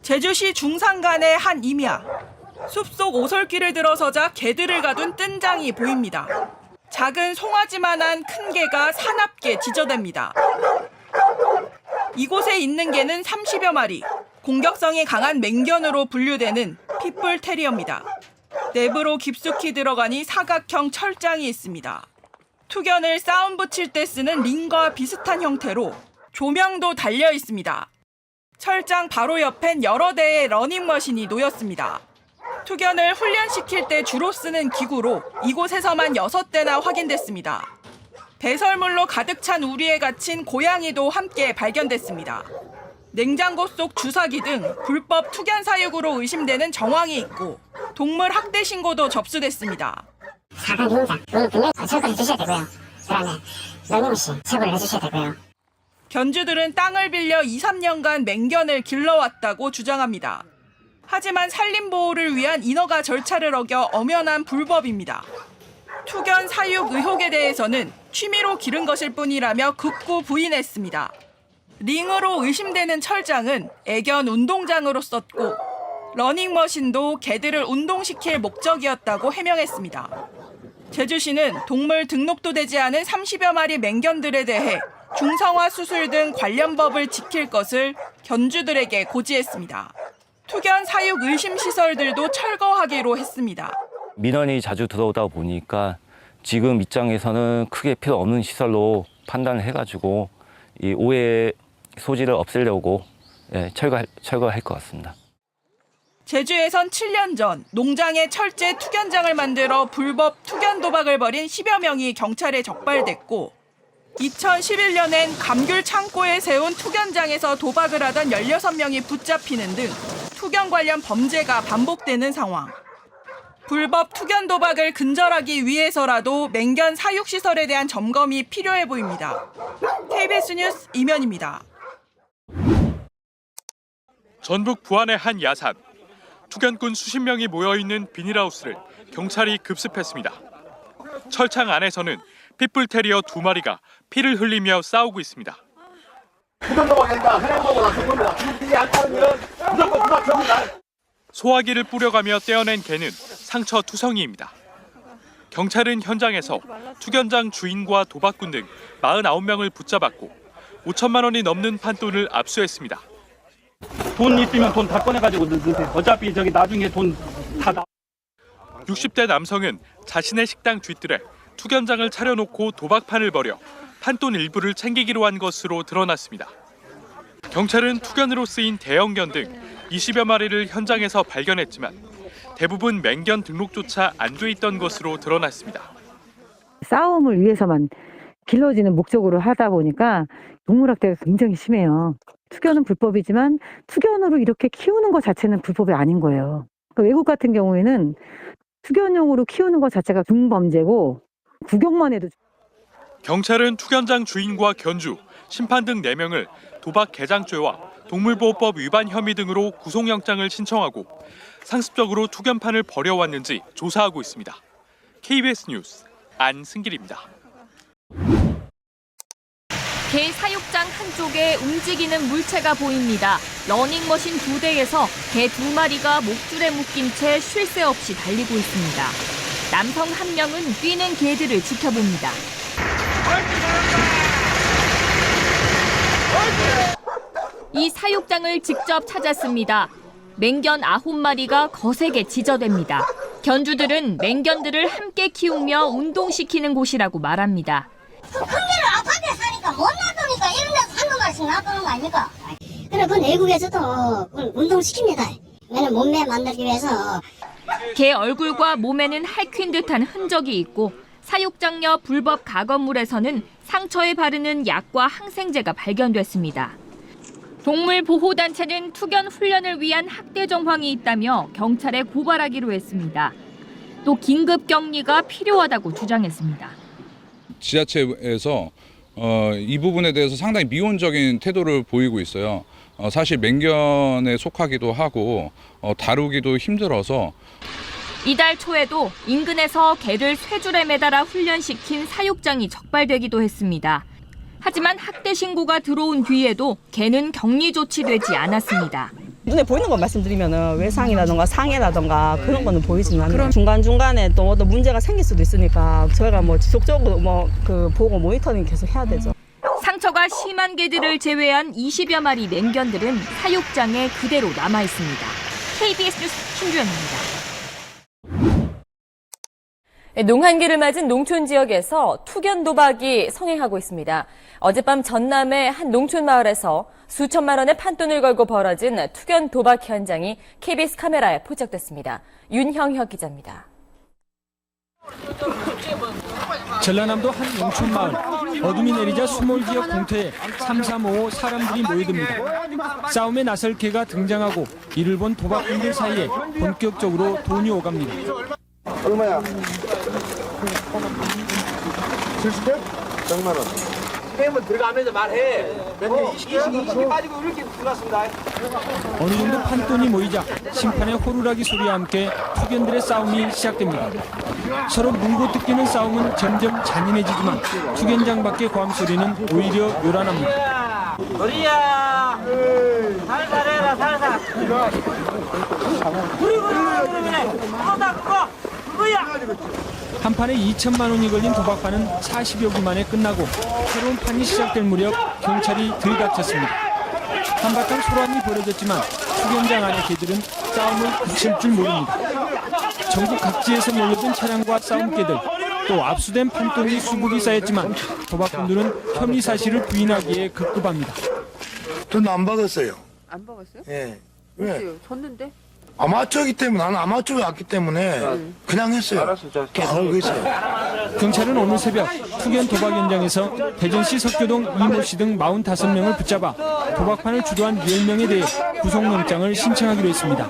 제주시 중산간의 한 임야. 숲속 오솔길을 들어서자 개들을 가둔 뜬장이 보입니다. 작은 송아지만한 큰 개가 사납게 지저댑니다. 이곳에 있는 개는 30여 마리. 공격성이 강한 맹견으로 분류되는 핏불 테리어입니다. 내부로 깊숙이 들어가니 사각형 철장이 있습니다. 투견을 싸움 붙일 때 쓰는 링과 비슷한 형태로 조명도 달려 있습니다. 철장 바로 옆엔 여러 대의 러닝머신이 놓였습니다. 투견을 훈련시킬 때 주로 쓰는 기구로 이곳에서만 6대나 확인됐습니다. 배설물로 가득 찬 우리에 갇힌 고양이도 함께 발견됐습니다. 냉장고 속 주사기 등 불법 투견 사육으로 의심되는 정황이 있고 동물 학대 신고도 접수됐습니다. 사간 형사, 그걸 분명히 처벌해 주셔야 되고요. 그다음에 러닝머신 처벌을 해주셔야 되고요. 견주들은 땅을 빌려 2, 3년간 맹견을 길러왔다고 주장합니다. 하지만 산림보호를 위한 인허가 절차를 어겨 엄연한 불법입니다. 투견 사육 의혹에 대해서는 취미로 기른 것일 뿐이라며 극구 부인했습니다. 링으로 의심되는 철장은 애견 운동장으로 썼고 러닝머신도 개들을 운동시킬 목적이었다고 해명했습니다. 제주시는 동물 등록도 되지 않은 30여 마리 맹견들에 대해 중성화 수술 등 관련 법을 지킬 것을 견주들에게 고지했습니다. 투견 사육 의심 시설들도 철거하기로 했습니다. 민원이 자주 들어오다 보니까 지금 입장에서는 크게 필요 없는 시설로 판단을 해가지고 이 오해 소지를 없애려고 철거할 것 같습니다. 제주에선 7년 전 농장에 철제 투견장을 만들어 불법 투견 도박을 벌인 10여 명이 경찰에 적발됐고 2011년엔 감귤 창고에 세운 투견장에서 도박을 하던 16명이 붙잡히는 등 투견 관련 범죄가 반복되는 상황. 불법 투견 도박을 근절하기 위해서라도 맹견 사육시설에 대한 점검이 필요해 보입니다. KBS 뉴스 이면입니다. 전북 부안의 한 야산. 투견꾼 수십 명이 모여있는 비닐하우스를 경찰이 급습했습니다. 철창 안에서는 핏불 테리어 2마리가 피를 흘리며 싸우고 있습니다. 소화기를 뿌려가며 떼어낸 개는 상처 투성이입니다. 경찰은 현장에서 투견장 주인과 도박꾼 등 49명을 붙잡았고 5천만 원이 넘는 판돈을 압수했습니다. 돈 있으면 돈 다 꺼내가지고 넣으세요. 어차피 저기 나중에 돈 다 60대 남성은 자신의 식당 뒷뜰에 투견장을 차려놓고 도박판을 벌여 판돈 일부를 챙기기로 한 것으로 드러났습니다. 경찰은 투견으로 쓰인 대형견 등 20여 마리를 현장에서 발견했지만 대부분 맹견 등록조차 안 돼 있던 것으로 드러났습니다. 싸움을 위해서만 길러지는 목적으로 하다 보니까 동물학대가 굉장히 심해요. 투견은 불법이지만 투견으로 이렇게 키우는 것 자체는 불법이 아닌 거예요. 그러니까 외국 같은 경우에는 투견용으로 키우는 것 자체가 중범죄고 구경만 해도. 경찰은 투견장 주인과 견주, 심판 등 4명을 도박 개장죄와 동물보호법 위반 혐의 등으로 구속영장을 신청하고 상습적으로 투견판을 벌여왔는지 조사하고 있습니다. KBS 뉴스 안승길입니다. 개 사육장 한쪽에 움직이는 물체가 보입니다. 러닝머신 2대에서 개 2마리가 목줄에 묶인 채 쉴 새 없이 달리고 있습니다. 남성 1명은 뛰는 개들을 지켜봅니다. 이 사육장을 직접 찾았습니다. 맹견 9마리가 거세게 지저댑니다. 견주들은 맹견들을 함께 키우며 운동시키는 곳이라고 말합니다. 한개를 아파트에 사니까 못 놔두니까 이런 데서 한두 마리씩 놔두는 거 아닙니까? 그래, 그건 외국에서도 운동시킵니다. 왜냐면 몸매 만들기 위해서. 개 얼굴과 몸에는 핥힌 듯한 흔적이 있고 사육장녀 불법 가건물에서는 상처에 바르는 약과 항생제가 발견됐습니다. 동물보호단체는 투견 훈련을 위한 학대 정황이 있다며 경찰에 고발하기로 했습니다. 또 긴급 격리가 필요하다고 주장했습니다. 지자체에서 이 부분에 대해서 상당히 미온적인 태도를 보이고 있어요. 사실 맹견에 속하기도 하고 다루기도 힘들어서. 이달 초에도 인근에서 개를 쇠줄에 매달아 훈련시킨 사육장이 적발되기도 했습니다. 하지만 학대 신고가 들어온 뒤에도 개는 격리 조치되지 않았습니다. 눈에 보이는 거 말씀드리면은 외상이라던가 상해라던가 그런 거는 보이지는 않아요. 중간중간에 또 어떤 문제가 생길 수도 있으니까 저희가 뭐 지속적으로 보고 모니터링 계속 해야 되죠. 상처가 심한 개들을 제외한 20여 마리 맹견들은 사육장에 그대로 남아 있습니다. KBS 뉴스 신주영입니다. 농한기를 맞은 농촌 지역에서 투견 도박이 성행하고 있습니다. 어젯밤 전남의 한 농촌 마을에서 수천만 원의 판돈을 걸고 벌어진 투견 도박 현장이 KBS 카메라에 포착됐습니다. 윤형혁 기자입니다. 전라남도 한 농촌 마을. 어둠이 내리자 수몰 지역 공터에 3355 사람들이 모여듭니다. 싸움에 나설 개가 등장하고 이를 본 도박꾼들 사이에 본격적으로 돈이 오갑니다. 얼마야? 70개? 100만 원. 게임은 들어가면서 말해. 몇 개? 20개 빠지고 이렇게 들어갔습니다. 어느 정도 판돈이 모이자 심판의 호루라기 소리와 함께 투견들의 싸움이 시작됩니다. 서로 물고 뜯기는 싸움은 점점 잔인해지지만 투견장 밖의 고함 소리는 오히려 요란합니다. 우리야 살살해라 살살. 그거야. 한 판에 2천만 원이 걸린 도박판은 40여 분 만에 끝나고 새로운 판이 시작될 무렵 경찰이 들이닥쳤습니다. 한바탕 소란이 벌어졌지만 투견장 안의 개들은 싸움을 그칠 줄 모릅니다. 전국 각지에서 몰려든 차량과 싸움개들, 또 압수된 판돈이 수북이 쌓였지만 도박꾼들은 혐의 사실을 부인하기에 급급합니다. 돈 안 받았어요. 안 먹었어요? 예. 왜? 졌는데? 아마추어이기 때문에 나는 아마추어에 왔기 때문에 그냥 했어요. 알았어, 다 알고 있어요. 경찰은 오늘 새벽 투견 도박 현장에서 대전시 석교동 이모 씨 등 45명을 붙잡아 도박판을 주도한 10명에 대해 구속영장을 신청하기로 했습니다.